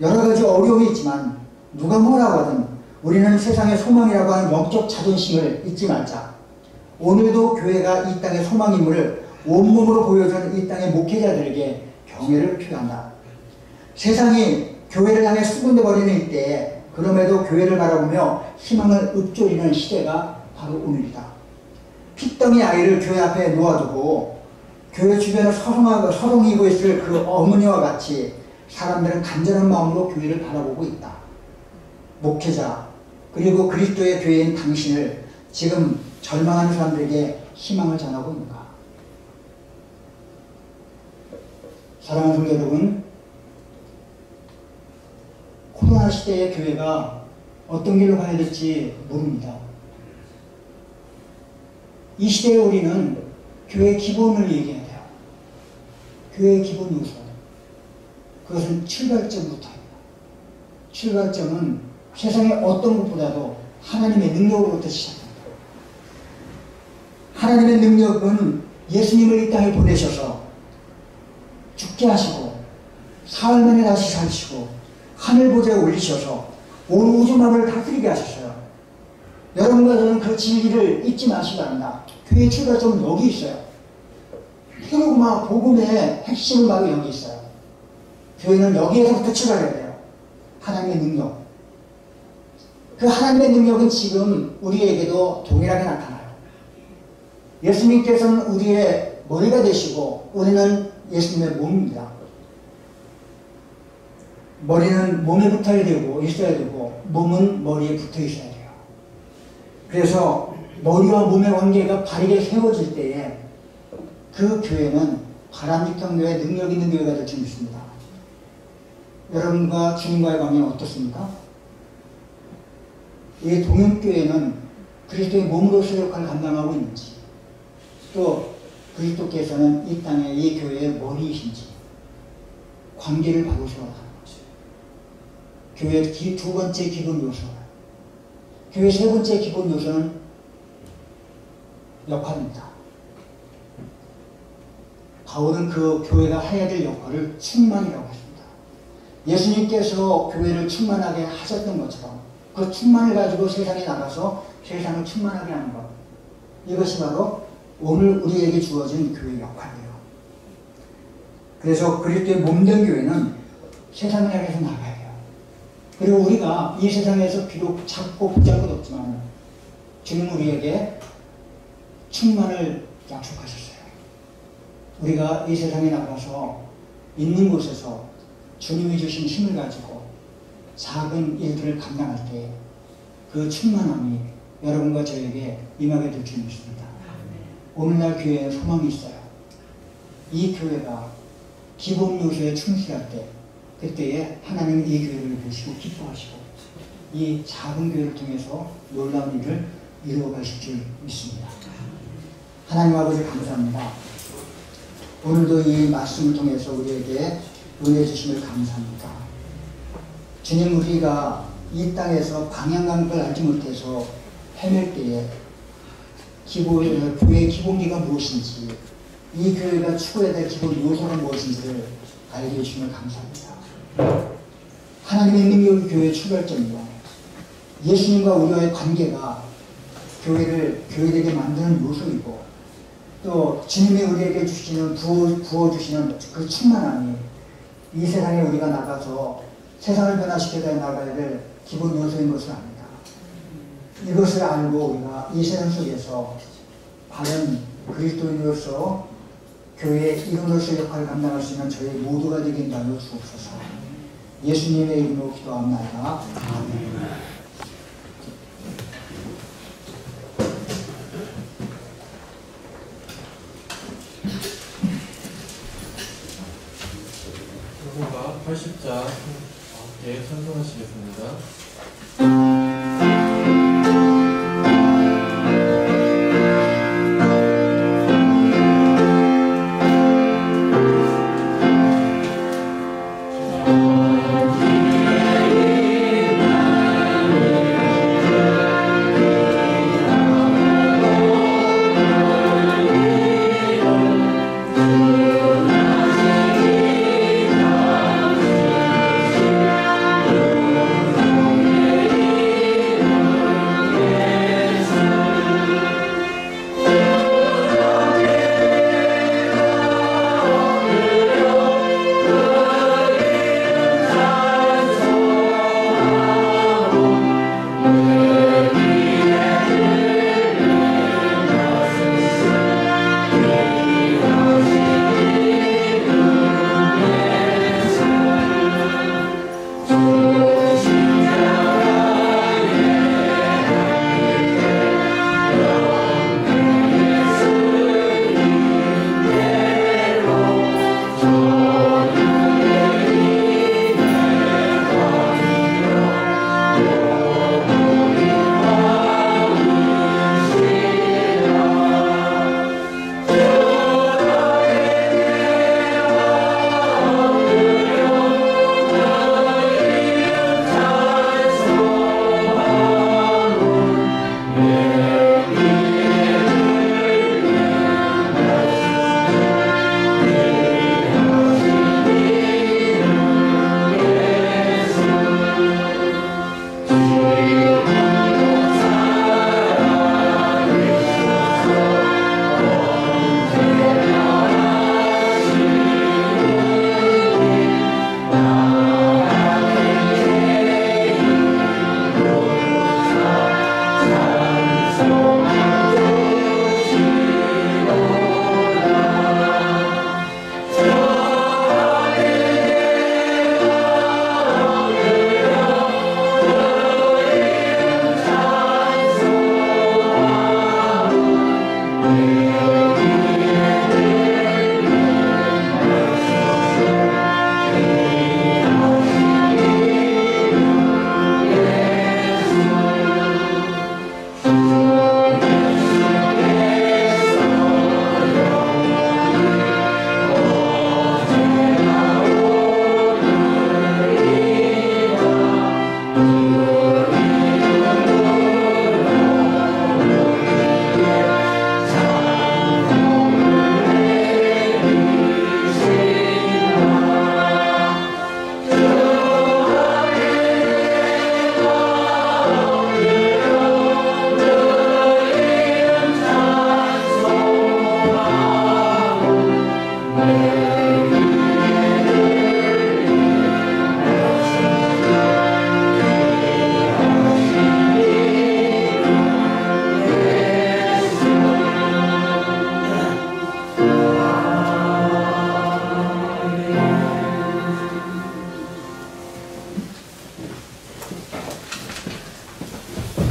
여러 가지 어려움이 있지만 누가 뭐라고 하든 우리는 세상의 소망이라고 하는 영적 자존심을 잊지 말자. 오늘도 교회가 이 땅의 소망임을 온몸으로 보여주는 이 땅의 목회자들에게 경애를 표한다. 세상이 교회를 향해 수군대 버리는 이때에 그럼에도 교회를 바라보며 희망을 읊조리는 시대가 바로 오늘이다. 핏덩이 아이를 교회 앞에 놓아두고 교회 주변을 서성이고 있을 그 어머니와 같이 사람들은 간절한 마음으로 교회를 바라보고 있다. 목회자 그리고 그리스도의 교회인 당신을 지금 절망하는 사람들에게 희망을 전하고 있는가? 사랑하는 성도 여러분, 코로나 시대의 교회가 어떤 길로 가야 될지 모릅니다. 이 시대에 우리는 교회의 기본을 얘기해야 돼요. 교회의 기본 요소. 그것은 출발점부터입니다. 출발점은 세상의 어떤 것보다도 하나님의 능력으로부터 시작합니다. 하나님의 능력은 예수님을 이 땅에 보내셔서 죽게 하시고 사흘 만에 다시 살리시고 하늘 보좌에 올리셔서 온 우주 만물을 다스리게 하셨어요. 여러분과 저는 그 진리를 잊지 마시기 바랍니다. 교회의 출발점은 여기 있어요. 페르구마 복음의 핵심은 바로 여기 있어요. 교회는 여기에서부터 출발해야 돼요. 하나님의 능력. 그 하나님의 능력은 지금 우리에게도 동일하게 나타나요. 예수님께서는 우리의 머리가 되시고 우리는 예수님의 몸입니다. 머리는 몸에 붙어야 되고 있어야 되고 몸은 머리에 붙어 있어야 돼요. 그래서 머리와 몸의 관계가 바르게 세워질 때에 그 교회는 바람직한 교회, 능력 있는 교회가 될 줄 믿습니다. 여러분과 주님과의 관계는 어떻습니까? 이 동역교회는 그리스도의 몸으로서 역할을 감당하고 있는지, 또 그리스도께서는 이 땅에 이 교회의 머리이신지 관계를 바로 세워가는 거죠. 교회의 두 번째 기본 요소, 교회의 세 번째 기본 요소는 역할입니다. 바울은 그 교회가 해야 될 역할을 충만이라고 했습니다. 예수님께서 교회를 충만하게 하셨던 것처럼 그 충만을 가지고 세상에 나가서 세상을 충만하게 하는 것, 이것이 바로 오늘 우리에게 주어진 교회의 역할이에요. 그래서 그리스도의 몸된 교회는 세상을 향해서 나가야 돼요. 그리고 우리가 이 세상에서 비록 작고 보잘것 없지만 주님 우리에게 충만을 약속하셨어요. 우리가 이 세상에 나가서 있는 곳에서 주님이 주신 힘을 가지고 작은 일들을 감당할 때 그 충만함이 여러분과 저에게 임하게 될 줄 믿습니다. 오늘날 교회에 소망이 있어요. 이 교회가 기본 요소에 충실할 때 그때에 하나님은 이 교회를 보시고 기뻐하시고 이 작은 교회를 통해서 놀라운 일을 이루어 가실 줄 믿습니다. 하나님 아버지 감사합니다. 오늘도 이 말씀을 통해서 우리에게 은혜 주심을 감사합니다. 주님, 우리가 이 땅에서 방향감을 알지 못해서 헤맬 때에 교회의 기본기가 무엇인지, 이 교회가 추구해야 될 기본 요소가 무엇인지를 알게 해주시면 감사합니다. 하나님의 능력이 교회의 출발점이고 예수님과 우리와의 관계가 교회를 교회되게 만드는 요소이고, 또 주님이 우리에게 주시는 부어주시는 그 충만함이 이 세상에 우리가 나가서 세상을 변화시켜 나가야 될 기본 요소인 것을 압니다. 이것을 알고 우리가 이 세상 속에서 바른 그리스도인으로서 교회의 일원으로서 역할을 감당할 수 있는 저희 모두가 되게 인도하여 주옵소서. 예수님의 이름으로 기도합니다. 아멘. 여호와 80자 함께 찬송하시겠습니다.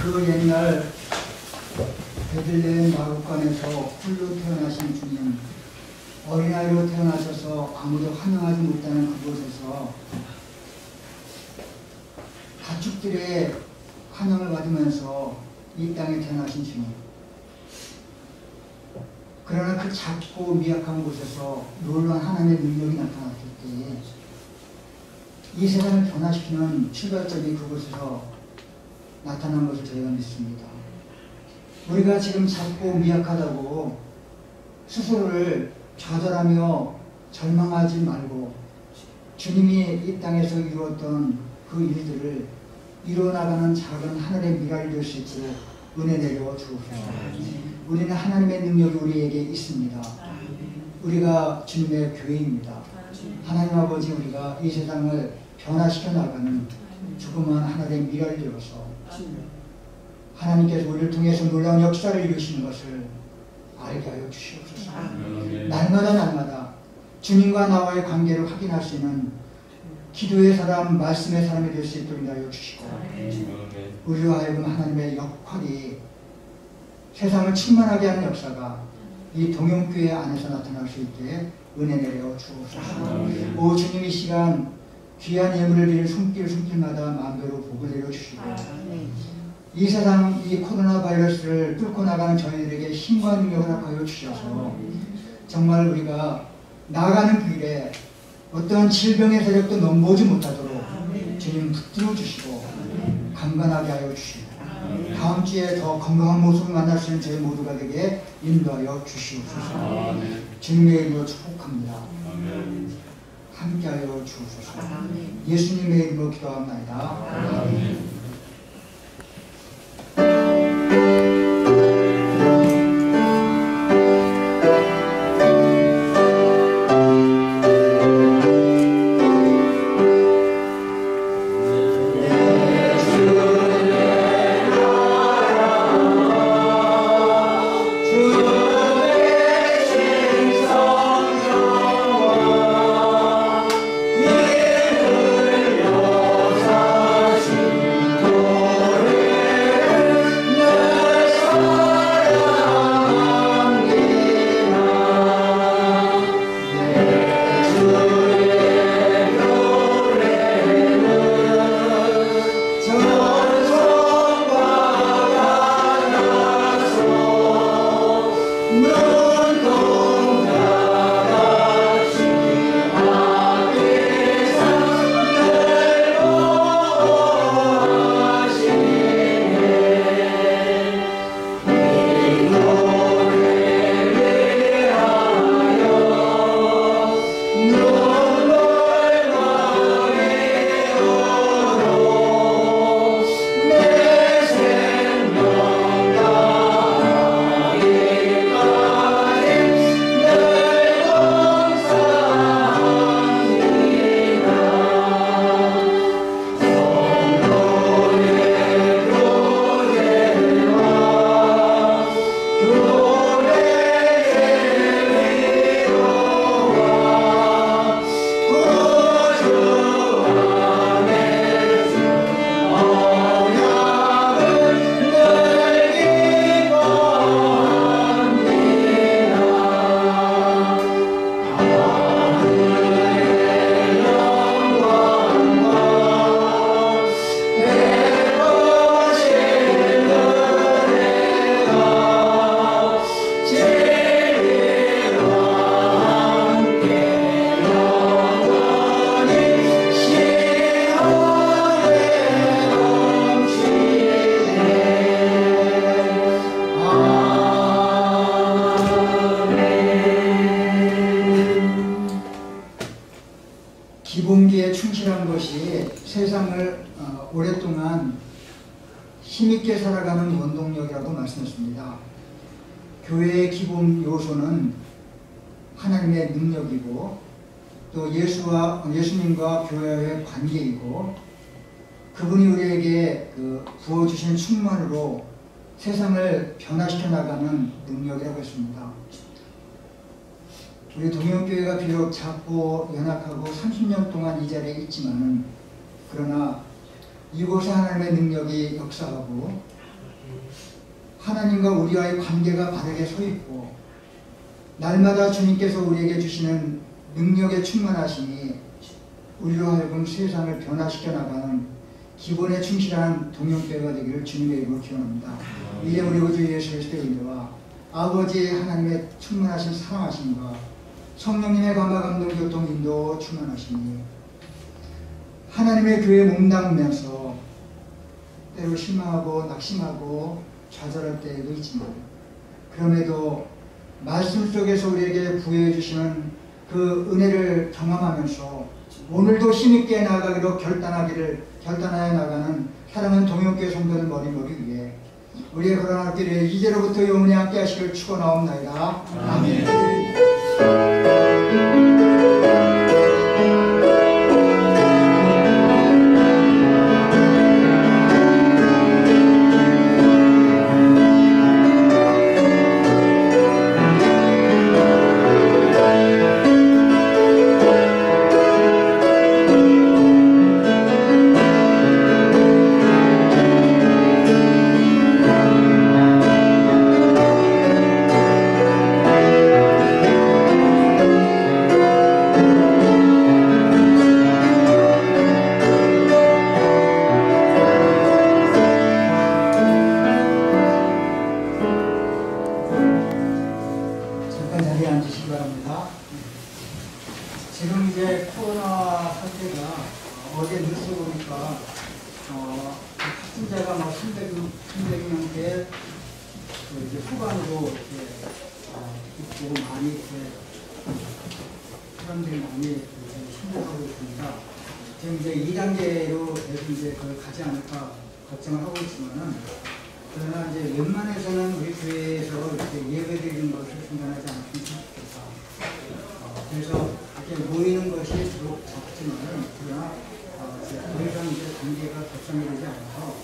그 옛날 베들레헴 마구간에서 홀로 태어나신 주님, 어린아이로 태어나셔서 아무도 환영하지 못하는 그곳에서 가축들의 환영을 받으면서 이 땅에 태어나신 주님. 그러나 그 작고 미약한 곳에서 놀라운 하나님의 능력이 나타났을 때에 이 세상을 변화시키는 출발점이 그곳에서 나타난 것을 저희가 믿습니다. 우리가 지금 작고 미약하다고 스스로를 좌절하며 절망하지 말고 주님이 이 땅에서 이루었던 그 일들을 이루어나가는 작은 하늘의 미랄이 될 수 있도록 은혜 내려 주옵소서. 우리는 하나님의 능력이 우리에게 있습니다. 우리가 주님의 교회입니다. 하나님 아버지, 우리가 이 세상을 변화시켜 나가는 조그만 하나의 미랄이 되어서 하나님께서 우리를 통해서 놀라운 역사를 이루시는 것을 알게 하여 주시옵소서. 날마다 주님과 나와의 관계를 확인할 수 있는 기도의 사람, 말씀의 사람이 될 수 있도록 하여 주시고, 우리로 하여금 하나님의 역할이 세상을 충만하게 하는 역사가 이 동영교회 안에서 나타날 수 있게 은혜 내려 주옵소서. 오 주님, 이 시간 귀한 예물을 드릴 손길마다 마음대로 복을 내려 주시고, 이 세상 이 코로나 바이러스를 뚫고 나가는 저희들에게 힘과 능력을 허락하여 주셔서 정말 우리가 나아가는 그 길에 어떤 질병의 세력도 넘보지 못하도록 주님 붙들어 주시고 강건하게 하여 주시고, 다음 주에 더 건강한 모습을 만날 수 있는 저희 모두가 되게 인도하여 주시옵소서. 주님의 이름으로 축복합니다. 함께하여 주옵소서. 예수님의 이름으로 기도합니다. 기본기에 충실한 것이 세상을 오랫동안 힘있게 살아가는 원동력이라고 말씀했습니다. 교회의 기본 요소는 하나님의 능력이고 또 예수님과 교회의 관계이고, 그분이 우리에게 부어주신 충만으로 세상을 변화시켜 나가는 능력이라고 했습니다. 우리 동영교회가 비록 작고 연약하고 30년 동안 이 자리에 있지만은, 그러나 이곳에 하나님의 능력이 역사하고 하나님과 우리와의 관계가 바르게 서 있고 날마다 주님께서 우리에게 주시는 능력에 충만하시니 우리로 하여금 세상을 변화시켜 나가는 기본에 충실한 동역배가 되기를 주님의 이름으로 기원합니다. 이제 우리 구주 예수 그리스도의 은혜와 아버지 하나님의 충만하신 사랑하심과 성령님의 감화 감동 교통 인도 충만하시니 하나님의 교회에 몸담으면서 때로 실망하고 낙심하고 좌절할 때도 있지만 그럼에도 말씀 속에서 우리에게 부여해 주시는 그 은혜를 경험하면서 오늘도 힘있게 나아가기로 결단하여 나가는 사랑하는 동역교회 성도들 머리머리 위에 우리의 걸어갈 길에 이제로부터 영원히 함께 하시기를 축원하옵나이다. 아멘. 사람들이 많이 신고하고 있습니다. 지금 이제 2단계로 계속 이제 그걸 가지 않을까 걱정을 하고 있지만은, 그러나 이제 웬만해서는 우리 교회에서 이렇게 예배드리는 것을 중단하지 않으면 좋겠다. 그래서 이렇게 모이는 것이 주로 적지만은, 그러나 더 이상 이제 관계가 격상이 되지 않아서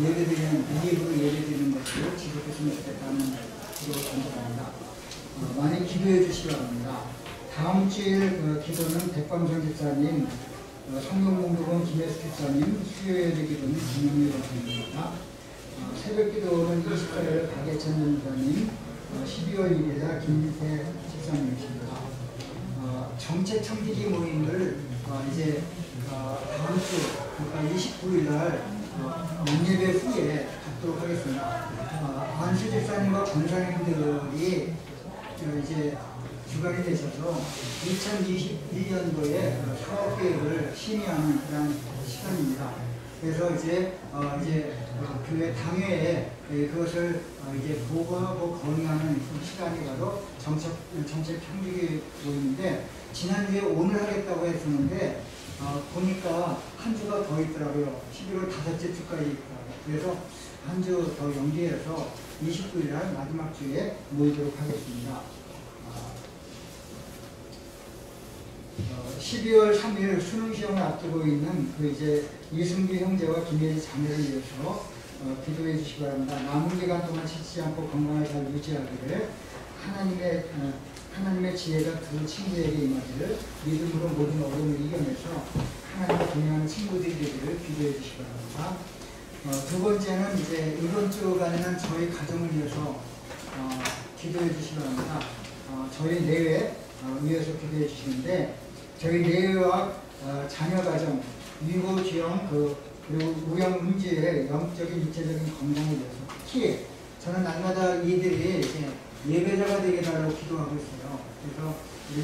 예배드리는, 이입으로 예배드리는 것을 지속했으면 좋겠다는 기도를 던져봅니다. 많이 기도해 주시기 바랍니다. 다음 주일 기도는 백광선 집사님, 성경공독은 김혜수 집사님, 수요일의 기도는 김영미 집사님입니다. 새벽 기도는 24일 박예천 집사님, 12월 1일에 김일태 집사님이십니다. 정책 청지기 모임을 이제 다음 주, 그러니까 29일 날 문예배 후에 갖도록 하겠습니다. 안수 집사님과 권사님들이 이제 주관이 되셔서 2021년도에 사업계획을 심의하는 그런 시간입니다. 그래서 이제 교회 당회에 그것을 이제 보고하고 건의하는 시간이 바로 정책 평가기 모임인데, 지난주에 오늘 하겠다고 했었는데 보니까 한 주가 더 있더라고요. 11월 5째 주까지 있더라고요. 그래서 한 주 더 연기해서 29일 날 마지막 주에 모이도록 하겠습니다. 12월 3일 수능 시험을 앞두고 있는 이제 이승규 형제와 김예지 자매를 위해서 기도해 주시기 바랍니다. 남은 기간 동안 지치지 않고 건강을 잘 유지하기를, 하나님의 지혜가 두 친구에게 임하기를, 믿음으로 모든 어려움을 이겨내서 하나님과 동행하는 친구들이 되기를 기도해 주시기 바랍니다. 두 번째는 이제 이번 주간에는 저희 가정을 위해서 기도해 주시기 바랍니다. 저희 내외 위해서 기도해 주시는데, 저희 내외와 자녀 가정, 위고 지영 그리고 우영 음지의 영적인 육체적인 건강을 위해서, 특히 저는 날마다 이들이 이제 예배자가 되게 달라고 기도하고 있어요. 그래서 우리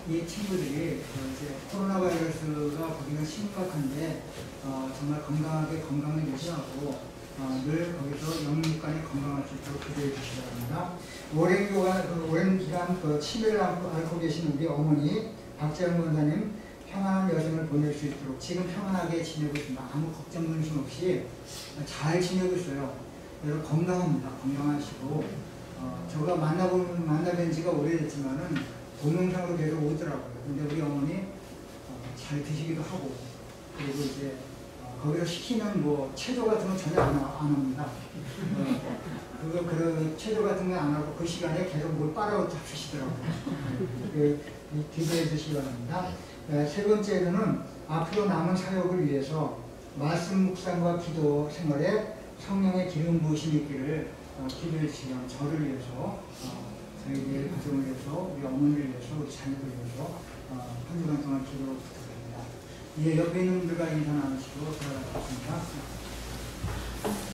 이 친구들이 이제 코로나 바이러스가 거기는 심각한데 정말 건강하게 건강을 유지하고 늘 거기서 영육간에 건강할 수 있도록 기도해 주시기 바랍니다. 오랜 기간 치매를 앓고 계신 우리 어머니 박재영 권사님, 평안한 여생을 보낼 수 있도록 지금 평안하게 지내고 있습니다. 아무 걱정 근심 없이 잘 지내고 있어요. 그래서 건강합니다. 건강하시고, 제가 만나뵌 지가 오래됐지만은 동영상으로 계속 오더라고요. 근데 우리 어머니 잘 드시기도 하고, 그리고 이제 거기서 시키는 체조 같은 거 전혀 안 합니다. 그 체조 같은 거 안 하고 그 시간에 계속 뭘 빨아 잡수시더라고요. 기도해 주시기 바랍니다. 세 번째로는 앞으로 남은 사역을 위해서 말씀 묵상과 기도 생활에 성령의 기름 부으심이 있기를 기도해 주시면 저를 위해서 저희들 가정을 위해서 우리 어머니를 위해서 우리 자녀들 위해서 한 주간 동안 기도 부탁드립니다. 이제 옆에 있는 분들과 인사 나누시고